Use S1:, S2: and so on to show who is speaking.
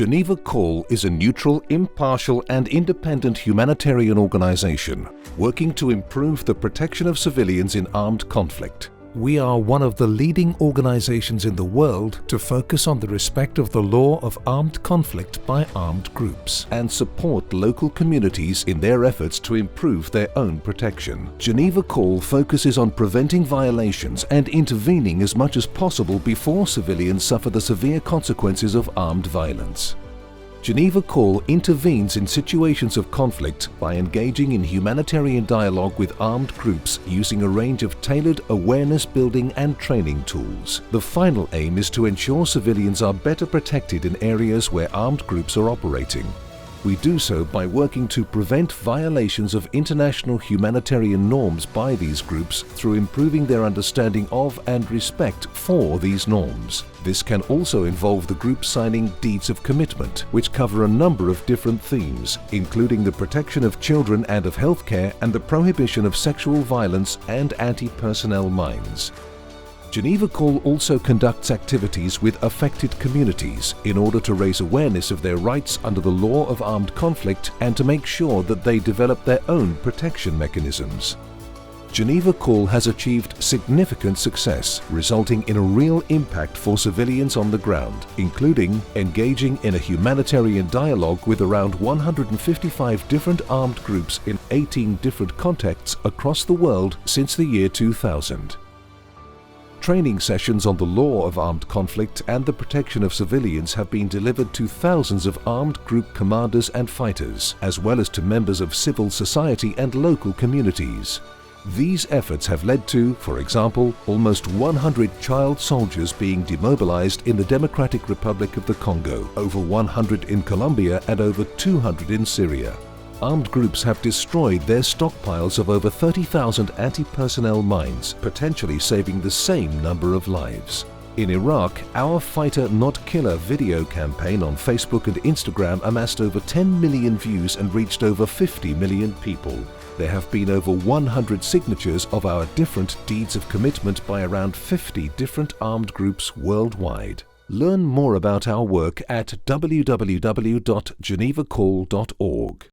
S1: Geneva Call is a neutral, impartial and independent humanitarian organization working to improve the protection of civilians in armed conflict. We are one of the leading organizations in the world to focus on the respect of the law of armed conflict by armed groups and support local communities in their efforts to improve their own protection. Geneva Call focuses on preventing violations and intervening as much as possible before civilians suffer the severe consequences of armed violence. Geneva Call intervenes in situations of conflict by engaging in humanitarian dialogue with armed groups using a range of tailored awareness building and training tools. The final aim is to ensure civilians are better protected in areas where armed groups are operating. We do so by working to prevent violations of international humanitarian norms by these groups through improving their understanding of and respect for these norms. This can also involve the group signing deeds of commitment, which cover a number of different themes, including the protection of children and of healthcare and the prohibition of sexual violence and anti-personnel mines. Geneva Call also conducts activities with affected communities in order to raise awareness of their rights under the law of armed conflict and to make sure that they develop their own protection mechanisms. Geneva Call has achieved significant success, resulting in a real impact for civilians on the ground, including engaging in a humanitarian dialogue with around 155 different armed groups in 18 different contexts across the world since the year 2000. Training sessions on the law of armed conflict and the protection of civilians have been delivered to thousands of armed group commanders and fighters, as well as to members of civil society and local communities. These efforts have led to, for example, almost 100 child soldiers being demobilized in the Democratic Republic of the Congo, over 100 in Colombia and over 200 in Syria. Armed groups have destroyed their stockpiles of over 30,000 anti-personnel mines, potentially saving the same number of lives. In Iraq, our Fighter Not Killer video campaign on Facebook and Instagram amassed over 10 million views and reached over 50 million people. There have been over 100 signatures of our different deeds of commitment by around 50 different armed groups worldwide. Learn more about our work at www.genevacall.org.